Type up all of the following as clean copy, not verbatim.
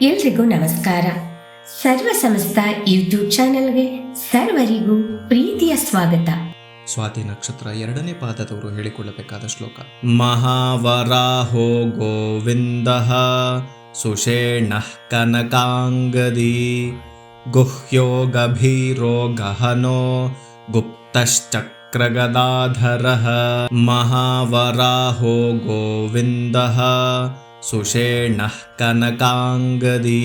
ಎಲ್ರಿಗೂ ನಮಸ್ಕಾರ. ಸರ್ವ ಸಮಸ್ತ ಯೂಟ್ಯೂಬ್ ಚಾನೆಲ್ಗೆ ಸರ್ವರಿಗೂ ಪ್ರೀತಿಯ ಸ್ವಾಗತ. ಸ್ವಾತಿ ನಕ್ಷತ್ರ 2ನೇ ಪಾದದವರು ಹೇಳಿಕೊಳ್ಳಬೇಕಾದ ಶ್ಲೋಕ. ಮಹಾವರಾಹೋ ಗೋವಿಂದಃ ಸುಷೇಣಃ ಕನಕಾಂಗದಿ ಗುಹ್ಯೋ ಗಭೀರೋ ಗಹನೋ ಗುಪ್ತಶ್ಚಕ್ರಗದಾಧರಃ. ಮಹಾವರಾಹೋ ಗೋವಿಂದಃ ಸುಷೇಣಃ ಕನಕಾಂಗದಿ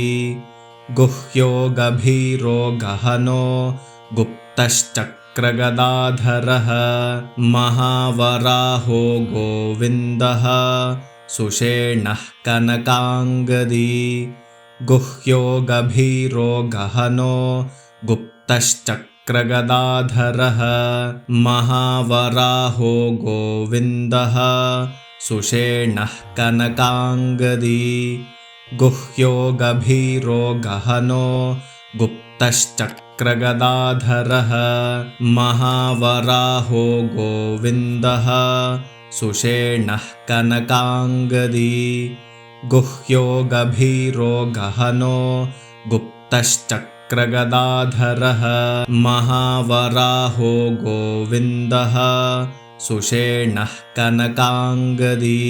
ಗುಹ್ಯೋ ಗಭೀರೋ ಗಹನೋ ಗುಪ್ತಶ್ಚಕ್ರಗದಾಧರಃ. ಮಹಾವರಾಹೋ ಗೋವಿಂದಃ ಸುಷೇಣಃ ಕನಕಾಂಗದಿ ಗುಹ್ಯೋ ಗಭೀರೋ ಗಹನೋ ಗುಪ್ತಶ್ಚಕ್ರಗದಾಧರಃ. ಮಹಾವರಾಹೋ ಗೋವಿಂದಃ ಸುಷೇಣಃ ಕನಕಾಂಗದಿ ಗುಹ್ಯೋ ಗಭೀರೋ ಗಹನೋ ಗುಪ್ತಶ್ಚಕ್ರಗದಾಧರಃ. ಮಹಾವರಾಹೋ ಗೋವಿಂದಃ ಸುಷೇಣಃ ಕನಕಾಂಗದಿ ಗುಹ್ಯೋ ಗಭೀರೋ ಗಹನೋ ಗುಪ್ತಶ್ಚಕ್ರಗದಾಧರಃ. ಮಹಾವರಾಹೋ ಗೋವಿಂದಃ ಸುಷೇಣಃ ಕನಕಾಂಗದಿ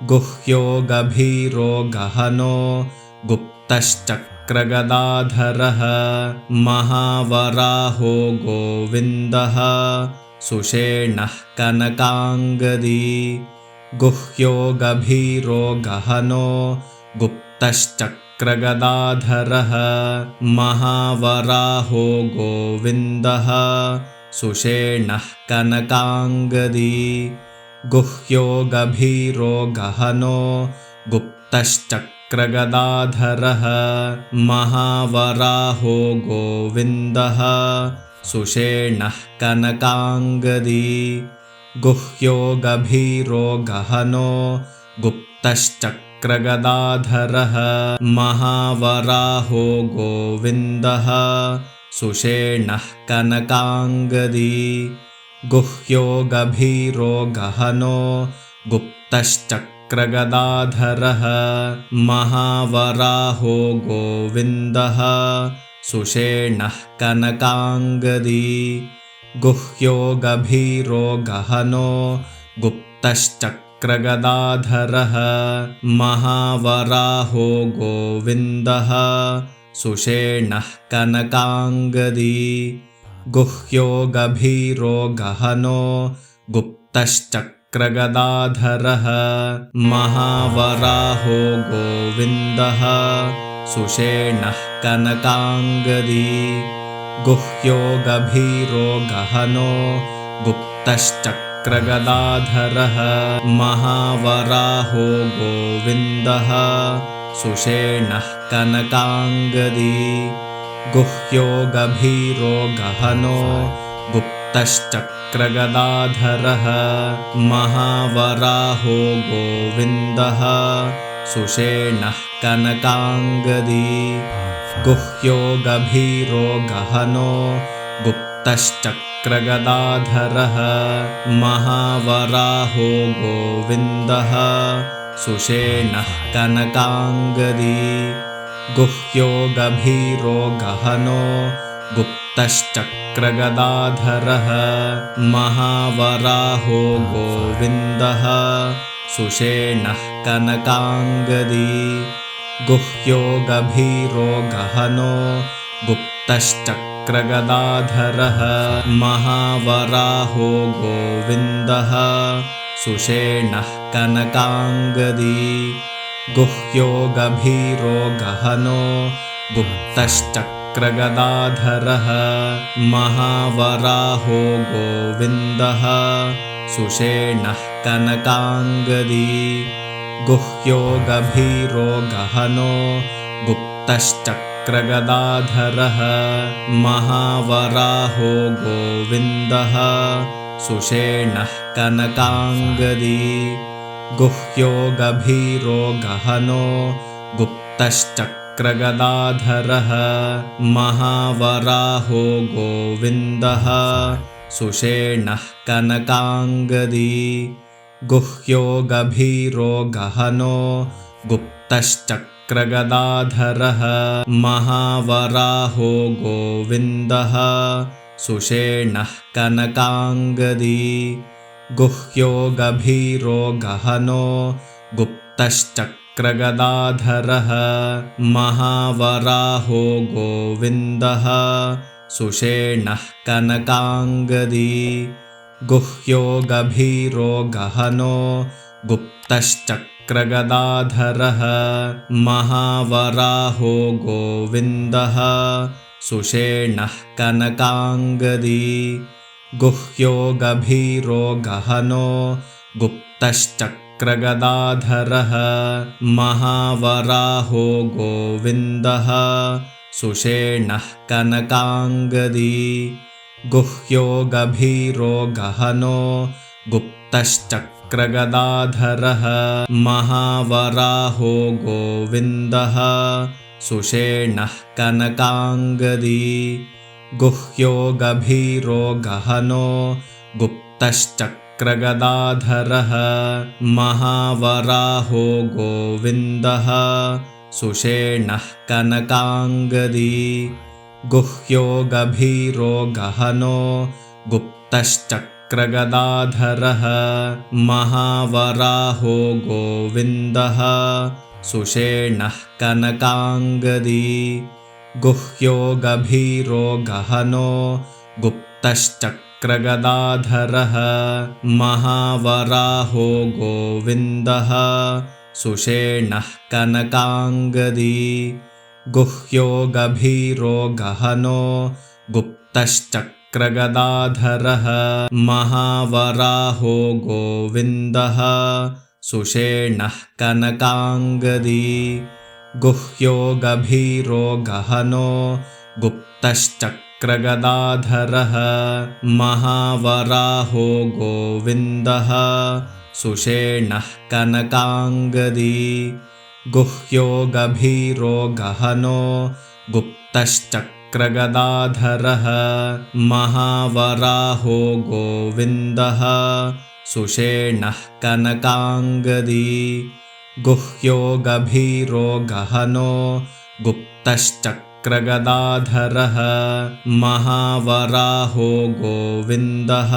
ಗುಹ್ಯೋ ಗಭೀರೋ ಗಹನೋ ಗುಪ್ತಶ್ಚಕ್ರಗದಾಧರಃ. ಮಹಾವರಾಹೋ ಗೋವಿಂದಃ ಸುಷೇಣಃ ಕನಕಾಂಗದಿ ಗುಹ್ಯೋ ಗಭೀರೋ ಗಹನೋ ಗುಪ್ತಶ್ಚಕ್ರಗದಾಧರಃ. ಮಹಾವರಾಹೋ ಗೋವಿಂದಃ ಸುಷೇಣಃ ಕನಕಾಂಗದಿ ಗುಹ್ಯೋ ಗಭೀರೋ ಗಹನೋ ಗುಪ್ತಶ್ಚಕ್ರಗದಾಧರಃ. ಮಹಾವರಾಹೋ ಗೋವಿಂದಃ ಸುಷೇಣಃ ಕನಕಾಂಗದಿ ಗುಹ್ಯೋ ಗಭೀರೋ ಗಹನೋ ಗುಪ್ತಶ್ಚಕ್ರಗದಾಧರಃ. ಮಹಾವರಾಹೋ ಗೋವಿಂದಃ ಸುಷೇಣಃ ಕನಕಾಂಗದಿ ಗುಹ್ಯೋ ಗಭೀರೋ ಗಹನೋ ಗುಪ್ತಶ್ಚಕ್ರಗದಾಧರಃ. ಮಹಾವರಾಹೋ ಗೋವಿಂದಃ ಸುಷೇಣಃ ಕನಕಾಂಗದಿ ಗುಹ್ಯೋ ಗಭೀರೋ ಗಹನೋ ಗುಪ್ತಶ್ಚಕ್ರಗದಾಧರಃ. ಮಹಾವರಾಹೋ ಗೋವಿಂದಃ ಸುಷೇಣಃ ಕನಕಾಂಗದಿ ಗುಹ್ಯೋ ಗಭೀರೋ ಗಹನೋ ಗುಪ್ತಶ್ಚಕ್ರಗದಾಧರಃ. ಮಹಾವರಾಹೋ ಗೋವಿಂದಃ ಸುಷೇಣಃ ಕನಕಾಂಗದಿ ಗುಹ್ಯೋ ಗಭೀರೋ ಗಹನೋ ಗುಪ್ತಶ್ಚಕ್ರಗದಾಧರಃ. ಮಹಾವರಾಹೋ ಗೋವಿಂದಃ ಸುಷೇಣಃ ಕನಕಾಂಗದಿ ಗುಹ್ಯೋ ಗಭೀರೋ ಗಹನೋ ಗುಪ್ತಶ್ಚಕ್ರಗದಾಧರಃ. ಮಹಾವರಾಹೋ ಗೋವಿಂದಃ ಸುಷೇಣಃ ಕನಕಾಂಗದಿ ಗುಹ್ಯೋ ಗಭೀರೋ ಗಹನೋ ಗುಪ್ತಶ್ಚಕ್ರಗದಾಧರಃ. ಮಹಾವರಾಹೋ ಗೋವಿಂದಃ ಸುಷೇಣಃ ಕನಕಾಂಗದಿ ಗುಹ್ಯೋ ಗಭೀರೋ ಗಹನೋ ಗುಪ್ತಶ್ಚಕ್ರಗದಾಧರಃ. ಮಹಾವರಾಹೋ ಗೋವಿಂದಃ ಸುಷೇಣಃ ಕನಕಾಂಗದಿ ಗುಹ್ಯೋ ಗಭೀರೋ ಗಹನೋ ಗುಪ್ತಶ್ಚಕ್ರಗದಾಧರಃ. ಮಹಾವರಾಹೋ ಗೋವಿಂದಃ ಸುಷೇಣಃ ಕನಕಾಂಗದಿ ಗುಹ್ಯೋ ಗಭೀರೋ ಗಹನೋ ಗುಪ್ತಶ್ಚಕ್ರಗದಾಧರಃ. ಮಹಾವರಾಹೋ ಗೋವಿಂದಃ ಸುಷೇಣಃ ಕನಕಾಂಗದಿ ಗುಹ್ಯೋ ಗಭೀರೋ ಗಹನೋ ಗುಪ್ತಶ್ಚಕ್ರಗದಾಧರಃ. ಮಹಾವರಾಹೋ ಗೋವಿಂದಃ ಸುಷೇಣಃ ಕನಕಾಂಗದಿ ಗುಹ್ಯೋ ಗಭೀರೋ ಗಹನೋ ಗುಪ್ತಶ್ಚಕ್ರಗದಾಧರಃ. ಮಹಾವರಾಹೋ ಗೋವಿಂದಃ ಸುಷೇಣಃ ಕನಕಾಂಗದಿ ಗುಹ್ಯೋ ಗಭೀರೋ ಗಹನೋ ಗುಪ್ತಶ್ಚಕ್ರಗದಾಧರಃ. तश्चक्रगदाधरः महावराहो गोविन्दः सुषेणः कनकाङ्गदी गुह्यो गभीरो गहनो गुप्तश्चक्रगदाधरः महावराहो गोविन्दः सुषेणः कनकाङ्गदी गुह्यो गभीरो गहनो गुप्तश्चक्रगदाधरः महावराहो गोविन्दः सुषेणः कनकाङ्गदी गुह्यो गभीरो गहनो गुप्तश्चक्रगदाधरः महावराहो गोविन्दः सुषेणः कनकाङ्गदी गुह्यो गभीरो गहनो गुप्तश्चक्रगदाधरः महावराहो गोविन्दः सुषेणः कनकाङ्गदी गुह्यो गभीरो गहनो गुप्तश्चक्रगदाधरः महावराहो गोविन्दः सुषेणः कनकाङ्गदी गुह्यो गभीरो गहनो गुप्तश्चक्रगदाधरः महावराहो गोविन्दः सुषेणः कनकाङ्गदी गुह्यो गभीरो गहनो गुप्तश्चक्रगदाधरः महावराहो गोविन्दः सुषेणः कनकाङ्गदी गुह्यो गभीरो गहनो गुप्तश्चक्रगदाधरः महावराहो गोविन्दः सुषेणः कनकाङ्गदी गुह्यो गभीरो गहनो गुप्तश्चक्रगदाधरः महावराहो गोविन्दः सुषेणः कनकाङ्गदी गुह्यो गभीरो गहनो गुप्तश्चक्रगदाधरः महावराहो गोविन्दः सुषेणः कनकाङ्गदी गुह्यो गभीरो गहनो गुप्तश्चक्रगदाधरः महावराहो गोविन्दः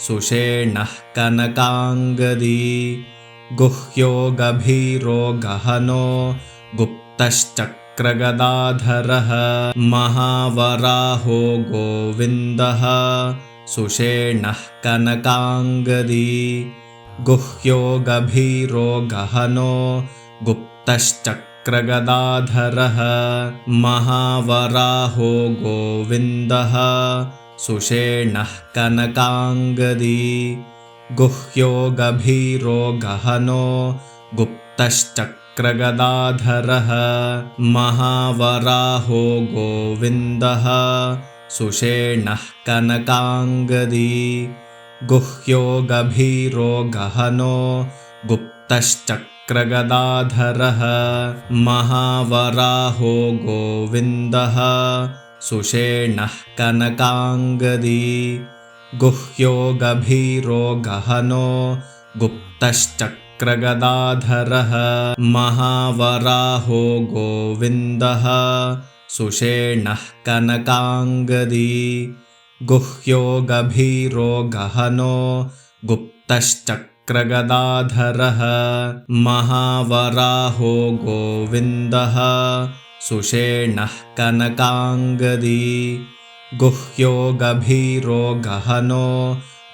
सुषेणः कनकाङ्गदी गुह्यो गभीरो गहनो गुप्तश्चक्रगदाधरः महावराहो गोविन्दः सुषेणः कनकाङ्गदी गुह्यो गभीरो गहनो गुप्तश्चक्रगदाधरः महावराहो गोविन्दः सुषेणः कनकाङ्गदी गुह्यो गभीरो गहनो गुप्तश्चक्रगदाधरः महावराहो गोविन्दः सुषेणः कनकाङ्गदी गुह्यो गभीरो गहनो गुप्तश्चक्रगदाधरः महावराहो गोविन्दः सुषेणः कनकाङ्गदी गुह्यो गभीरो गहनो गुप्तश्चक्रगदाधरः महावराहो गोविन्दः सुषेणः कनकाङ्गदी गुह्यो गभीरो गहनो गुप्तश्चक्रगदाधरः महावराहो गोविन्दः सुषेणः कनकाङ्गदी गुह्यो गभीरो गहनो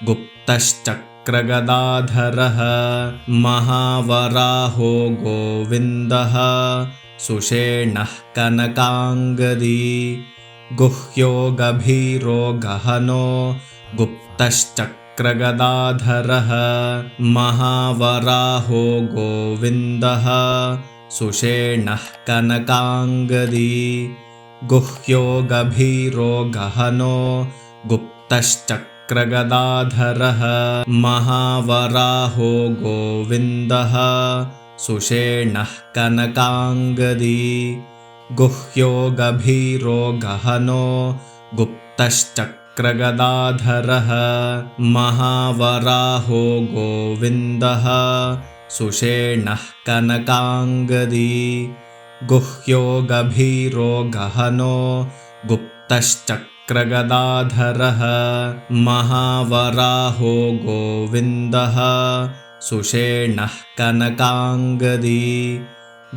गुप्तश्चक्रगदाधरः महावराहो गोविन्दः सुषेणः कनकाङ्गदी गुह्यो गभीरो गहनो गुप्तश्चक्रगदाधरः महावराहो गोविन्दः सुषेणः कनकाङ्गदी गुह्यो गभीरो गहनो गुप्तश्चक्रगदाधरः महावराहो गोविन्दः सुषेणः कनकाङ्गदी गुह्यो गभीरो गहनो गुप्तश्चक्रगदाधरः महावराहो गोविन्दः सुषेणः कनकाङ्गदी गुह्यो गभीरो गहनो गुप्तश्चक्रगदाधरः महावराहो गोविन्दः सुषेणः कनकाङ्गदी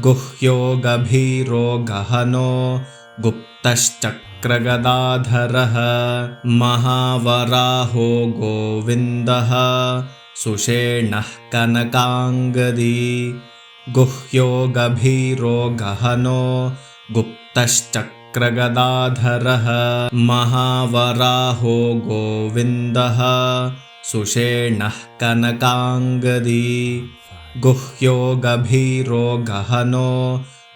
गुह्यो गभीरो गहनो गुप्तश्चक्रगदाधरः महावराहो गोविन्दः सुषेणः कनकाङ्गदी गुह्यो गभीरो गहनो गुप्तश्चक्रगदाधरः महावराहो गोविन्दः सुषेणः कनकाङ्गदी गुह्यो गभीरो गहनो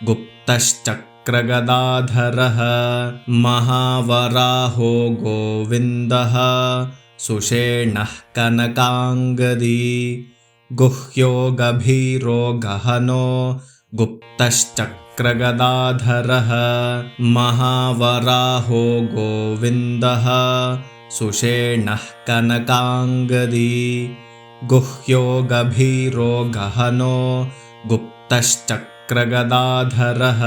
गुप्तश्चक्रगदाधरः महावराहो गोविन्दः सुषेणः कनकाङ्गदी गुह्यो गभीरो गहनो गुप्तश्चक्रगदाधरः महावराहो गोविन्दः सुषेणः कनकाङ्गदी गुह्यो गभीरो गहनो गुप्तश्चक्रगदाधरः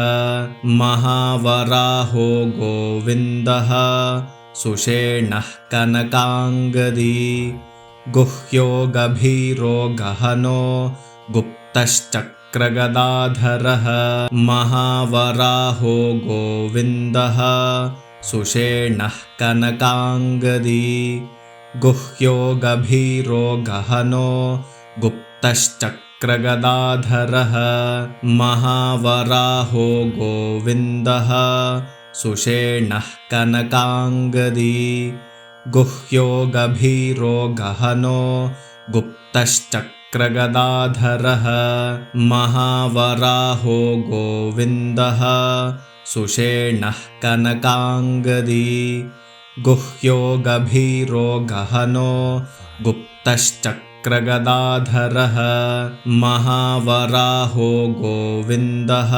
महावराहो गोविन्दः सुषेणः कनकाङ्गदी गुह्यो गभीरो गहनो गुप्तश्चक्रगदाधरः महावराहो गोविन्दः सुषेणः कनकाङ्गदी गुह्यो गभीरो गहनो गुप्तश्चक्रगदाधरः महावराहो गोविन्दः सुषेणः कनकाङ्गदी गुह्यो गभीरो गहनो गुप्तश्चक्रगदाधरः महावराहो गोविन्दः सुषेणः कनकाङ्गदी गुह्यो गभीरो गहनो गुप्तश्चक्रगदाधरः महावराहो गोविन्दः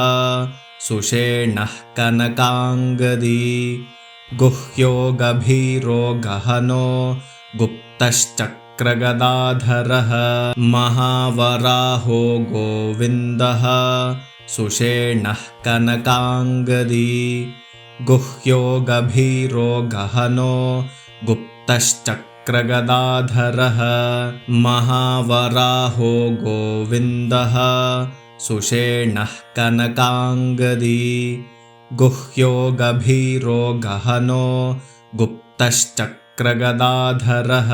सुषेणः कनकाङ्गदी गुह्यो गभीरो गहनो गुप्तश्चक्रगदाधरः महावराहो गोविन्दः सुषेणः कनकाङ्गदी गुह्यो गभीरो गहनो गुप्तश्चक्रगदाधरः महावराहो गोविन्दः सुषेणः कनकाङ्गदी गुह्यो गभीरो गहनो गुप्तश्चक्रगदाधरः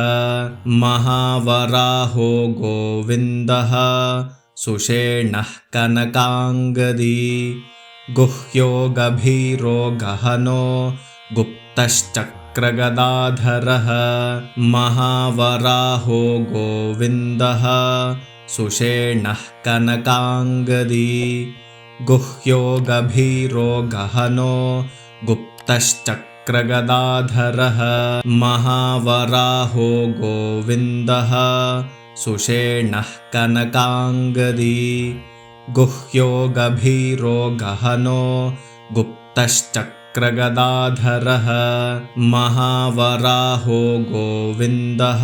महावराहो गोविन्दः सुषेणः कनकाङ्गदी गुह्यो गभीरो गहनो गुप्तश्चक्रगदाधरः महावराहो गोविन्दः सुषेणः कनकाङ्गदी गुह्यो गभीरो गहनो गुप्तश्चक्रगदाधरः महावराहो गोविन्दः सुषेणः कनकाङ्गदी गुह्यो गभीरो गहनो गुप्तश्चक्रगदाधरः महावराहो गोविन्दः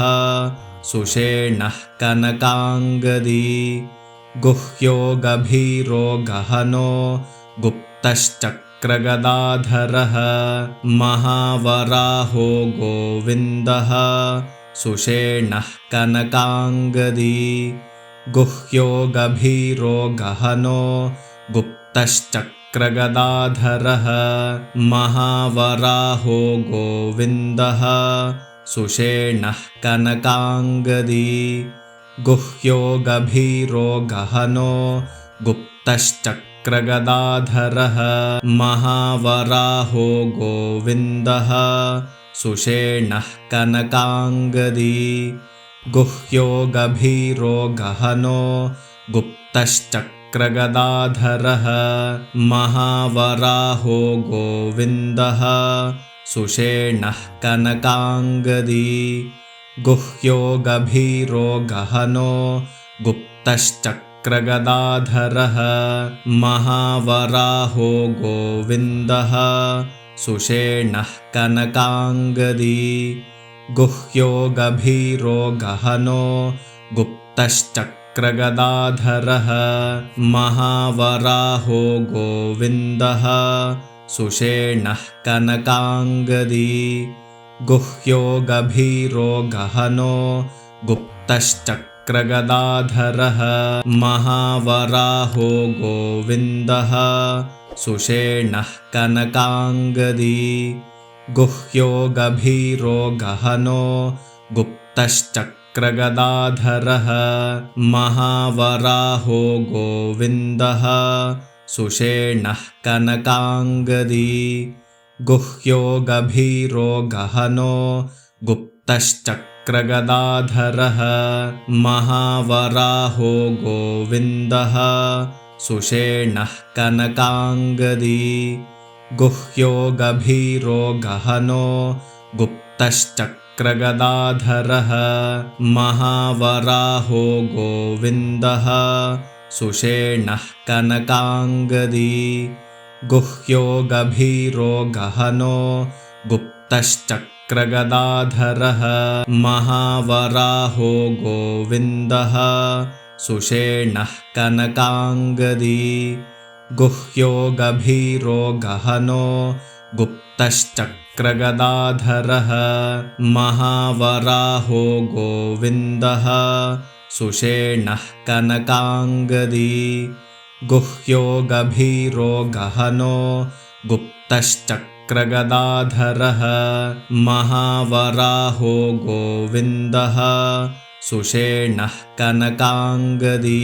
सुषेणः कनकाङ्गदी गुह्यो गभीरो गहनो गुप्तश्चक्रगदाधरः महावराहो गोविन्दः सुषेणः कनकाङ्गदी गुह्यो गभीरो गहनो गुप्तश्चक्रगदाधरः महावराहो गोविन्दः सुषेणः कनकाङ्गदी गुह्यो गभीरो गहनो गुप्तश्चक्रगदाधरः महावराहो गोविन्दः सुषेणः कनकाङ्गदी गुह्यो गभीरो गहनो गुप्तश्चक्रगदाधरः महावराहो गोविन्दः सुषेणः कनकाङ्गदी गुह्यो गभीरो गहनो गुप्तश्चक्रगदाधरः महावराहो गोविन्दः सुषेणः कनकाङ्गदी गुह्यो गभीरो गहनो गुप्तश्चक्रगदाधरः तश्चक्रगदाधरः महावराहो गोविन्दः सुषेणः कनकाङ्गदी गुह्यो गभीरो गहनो गुप्तश्चक्रगदाधरः महावराहो गोविन्दः सुषेणः कनकाङ्गदी गुह्यो गभीरो गहनो गुप्तश्चक्रगदाधरः महावराहो गोविन्दः सुषेणः कनकाङ्गदी गुह्यो गभीरो गहनो गुप्तश्चक्रगदाधरः महावराहो गोविन्दः सुषेणः कनकाङ्गदी गुह्यो गभीरो गहनो गुप्तश्चक्रगदाधरः महावराहो गोविन्दः सुषेणः कनकाङ्गदी गुह्यो गभीरो गहनो गुप्तश्चक्रगदाधरः महावराहो गोविन्दः सुषेणः कनकाङ्गदी गुह्यो गभीरो गहनो गुप्तश्चक्रगदाधरः महावराहो गोविन्दः सुषेणः कनकाङ्गदी गुह्यो गभीरो गहनो गुप्तश्चक्रगदाधरः महावराहो गोविन्दः सुषेणः कनकाङ्गदी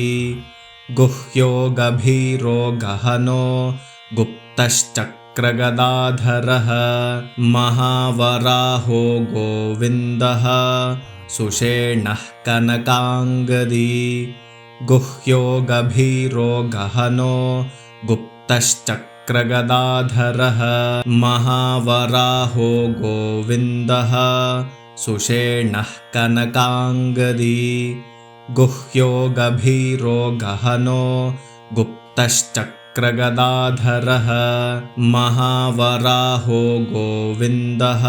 गुह्यो गभीरो गहनो गुप्तश्चक्रगदाधरः महावराहो गोविन्दः सुषेणः कनकाङ्गदी गुह्यो गभीरो गहनो गुप्तश्चक्रगदाधरः महावराहो गोविन्दः सुषेणः कनकाङ्गदी गुह्यो गभीरो गहनो गुप्तश्चक्रगदाधरः महावराहो गोविन्दः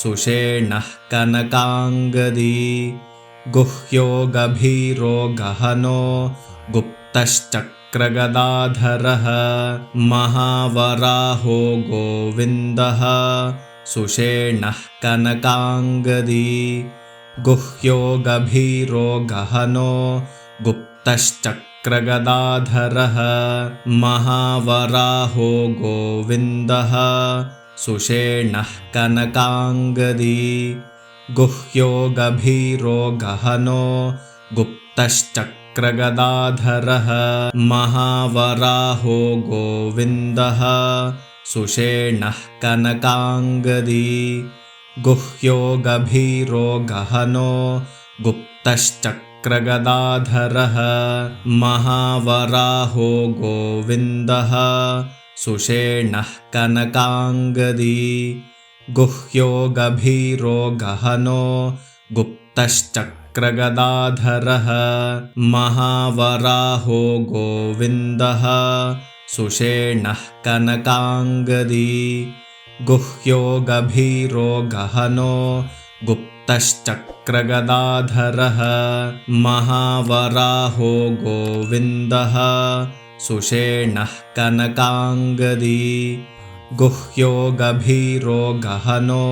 सुषेणः कनकाङ्गदी गुह्यो गभीरो गहनो गुप्तश्चक्रगदाधरः महावराहो गोविन्दः सुषेणः कनकाङ्गदी गुह्यो गभीरो गहनो गुप्तश्चक्रगदाधरः महावराहो गोविन्दः सुषेणः कनकाङ्गदी गुह्यो गभीरो गहनो गुप्तश्चक्रगदाधरः महावराहो गोविन्दः सुषेणः कनकाङ्गदी गुह्यो गभीरो गहनो गुप्तश्चक्रगदाधरः महावराहो गोविन्दः सुषेणः कनकाङ्गदी गुह्यो गभीरो गहनो गुप्तश्चक्रगदाधरः महावराहो गोविन्दः सुषेणः कनकाङ्गदी गुह्यो गभीरो गहनो गुप्तश्चक्रगदाधरः महावराहो गोविन्दः सुषेणः कनकाङ्गदी गुह्यो गभीरो गहनो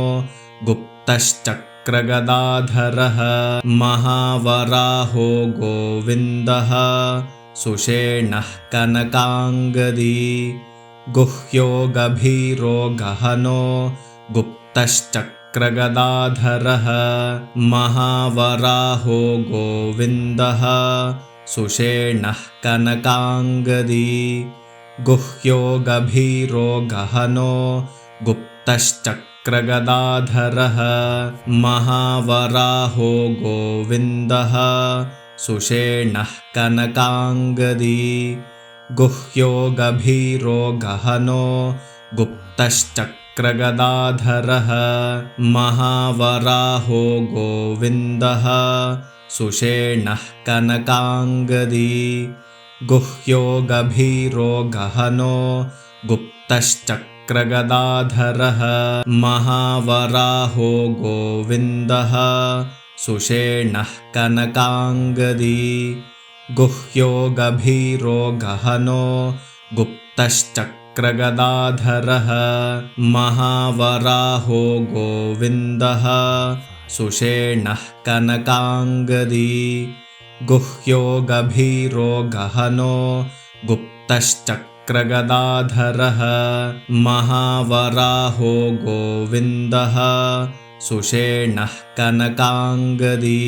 गुप्तश्चक्रगदाधरः महावराहो गोविन्दः सुषेणः कनकाङ्गदी गुह्यो गभीरो गहनो गुप्तश्चक्रगदाधरः महावराहो गोविन्दः सुषेणः कनकाङ्गदी गुह्यो गभीरो गहनो गुप्तश्चक्रगदाधरः महावराहो गोविन्दः सुषेणः कनकाङ्गदी गुह्यो गभीरो गहनो गुप्तश्चक्रगदाधरः महावराहो गोविन्दः सुषेणः कनकाङ्गदी गुह्यो गभीरो गहनो गुप्तश्चक्रगदाधरः महावराहो गोविन्दः सुषेणः कनकाङ्गदी गुह्यो गभीरो गहनो गुप्तश्चक्रगदाधरः महावराहो गोविन्दः सुषेणः कनकाङ्गदी गुह्यो गभीरो गहनो गुप्तश्चक्रगदाधरः महावराहो गोविन्दः सुषेणः कनकाङ्गदी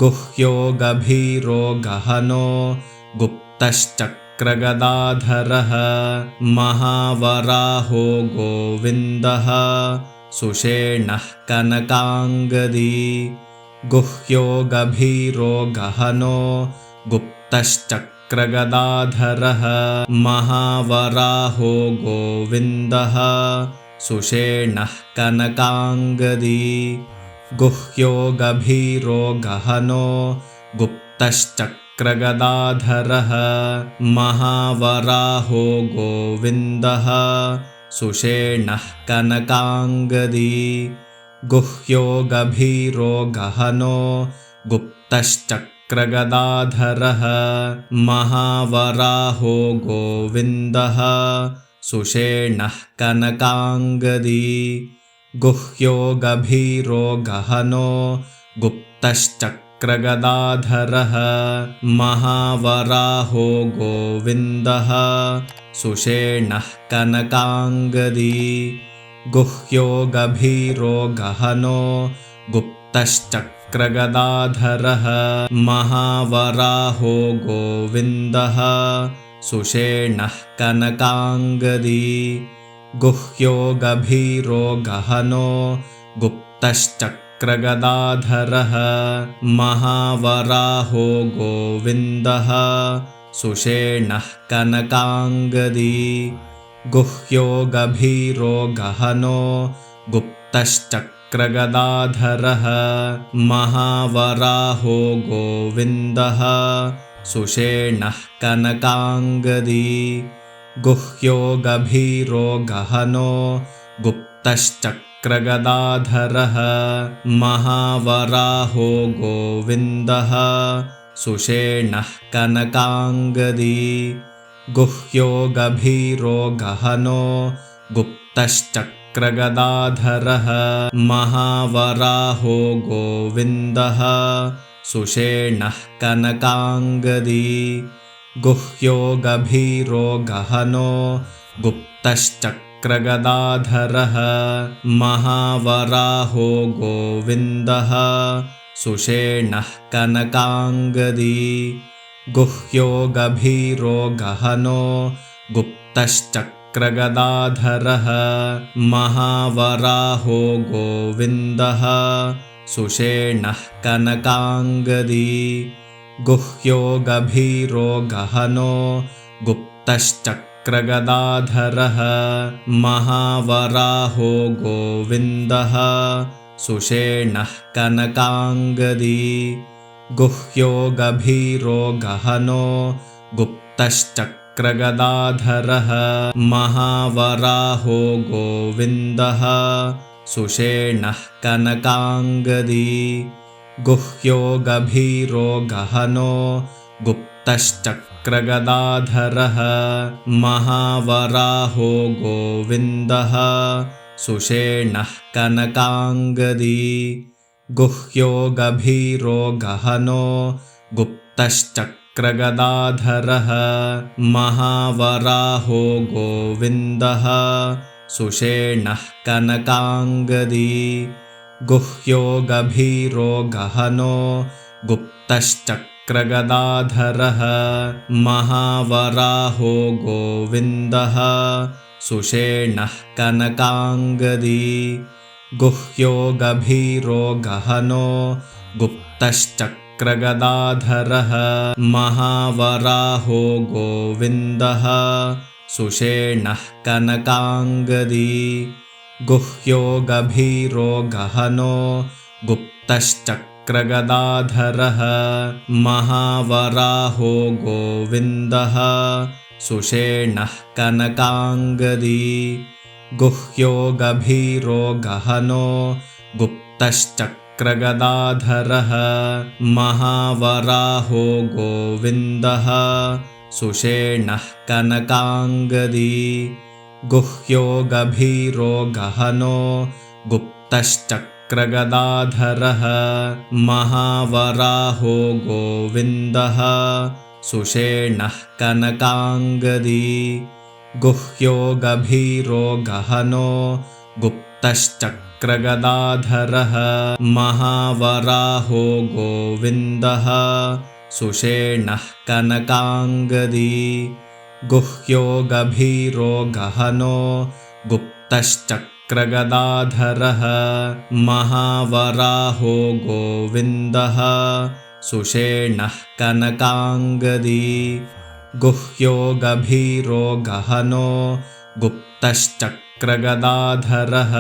गुह्यो गभीरो गहनो गुप्तश्चक्रगदाधरः महावराहो गोविन्दः सुषेणः कनकाङ्गदी गुह्यो गभीरो गहनो गुप्तश्चक्रगदाधरः महावराहो गोविन्दः सुषेणः कनकाङ्गदी गुह्यो गभीरो गहनो गुप्तश्चक्रगदाधरः महावराहो गोविन्दः सुषेणः कनकाङ्गदी गुह्यो गभीरो गहनो गुप्तश्चक्रगदाधरः महावराहो गोविन्दः सुषेणः कनकाङ्गदी गुह्यो गभीरो गहनो गुप्तश्चक्रगदाधरः महावराहो गोविन्दः सुषेणः कनकाङ्गदी गुह्यो गभीरो गहनो गुप्तश्चक्रगदाधरः महावराहो गोविन्दः सुषेणः कनकाङ्गदी गुह्यो गभीरो गहनो गुप्तश्चक्रगदाधरः महावराहो गोविन्दः सुषेणः कनकाङ्गदी गुह्यो गभीरो गहनो गुप्तश्चक्रगदाधरः महावराहो गोविन्दः सुषेणः कनकाङ्गदी गुह्यो गभीरो गहनो गुप्तश्चक्रगदाधरः महावराहो गोविन्दः सुषेणः कनकाङ्गदी गुह्यो गभीरो गहनो गुप्तश्चक्रगदाधरः महावराहो गोविन्दः सुषेणः कनकाङ्गदी गुह्यो गभीरो गहनो गुप्तश्चक्रगदाधरः महावराहो गोविन्दः सुषेणः कनकाङ्गदी गुह्यो गभीरो गहनो गुप्तश्चक्रगदाधरः महावराहो गोविन्दः सुषेणः कनकाङ्गदी गुह्यो गभीरो गहनो गुप्तश्चक्रगदाधरः महावराहो गोविन्दः सुषेणः कनकाङ्गदी गुह्यो गभीरो गहनो गुप्तश्चक्रगदाधरः महावराहो गोविन्दः सुषेणः कनकाङ्गदी गुह्यो गभीरो गहनो गुप्तश्चक्रगदाधरः महावराहो गोविन्दः सुषेणः कनकाङ्गदी गुह्यो गभीरो गहनो गुप्तश्चक्रगदाधरः महावराहो गोविन्दः सुषेणः कनकाङ्गदी गुह्यो गभीरो गहनो गुप्तश्चक्रगदाधरः महावराहो गोविन्दः सुषेणः कनकाङ्गदी गुह्यो गभीरो गहनो गुप्तश्चक्रगदाधरः महावराहो गोविन्दः सुषेणः कनकाङ्गदी गुह्यो गभीरो गहनो गुप्तश्चक्रगदाधरः महावराहो गोविन्दः सुषेणः कनकाङ्गदी गुह्यो गभीरो गहनो गुप्तश्चक्रगदाधरः चक्रगदाधरः महावराहो गोविन्दः सुषेणः कनकाङ्गदी गुह्यो गभीरो गहनो गुप्तश्चक्रगदाधरः महावराहो गोविन्दः सुषेणः कनकाङ्गदी गुह्यो गभीरो गहनो गुप्तश्चक्रगदाधरः महावराहो गोविन्दः सुषेणः कनकाङ्गदी गुह्यो गभीरो गहनो गुप्तश्चक्रगदाधरः महावराहो गोविन्दः सुषेणः कनकाङ्गदी गुह्यो गभीरो गहनो गुप्तश्चक्रगदाधरः.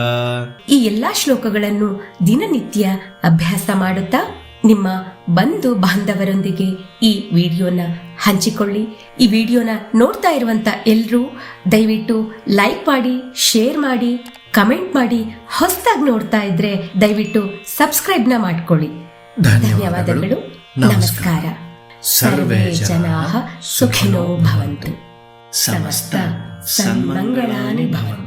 ಈ ಎಲ್ಲಾ ಶ್ಲೋಕಗಳನ್ನು ದಿನನಿತ್ಯ ಅಭ್ಯಾಸ ಮಾಡುತ್ತಾ ನಿಮ್ಮ ಬಂಧು ಬಾಂಧವರೊಂದಿಗೆ ಈ ವಿಡಿಯೋನ ಹಂಚಿಕೊಳ್ಳಿ. ಈ ವಿಡಿಯೋನ ನೋಡ್ತಾ ಇರುವಂತ ಎಲ್ಲರೂ ದಯವಿಟ್ಟು ಲೈಕ್ ಮಾಡಿ, ಶೇರ್ ಮಾಡಿ, ಕಮೆಂಟ್ ಮಾಡಿ. ಹೊಸದಾಗಿ ನೋಡ್ತಾ ಇದ್ರೆ ದಯವಿಟ್ಟು ಸಬ್ಸ್ಕ್ರೈಬ್ನ ಮಾಡ್ಕೊಳ್ಳಿ. ಧನ್ಯವಾದಗಳು. ನಮಸ್ಕಾರ. ಸರ್ವೇ ಜನಾಃ ಸುಖಿನೋ ಭವಂತು. ಸಮಸ್ತ ಸನ್ಮಂಗಳಾನಿ ಭವಂತು.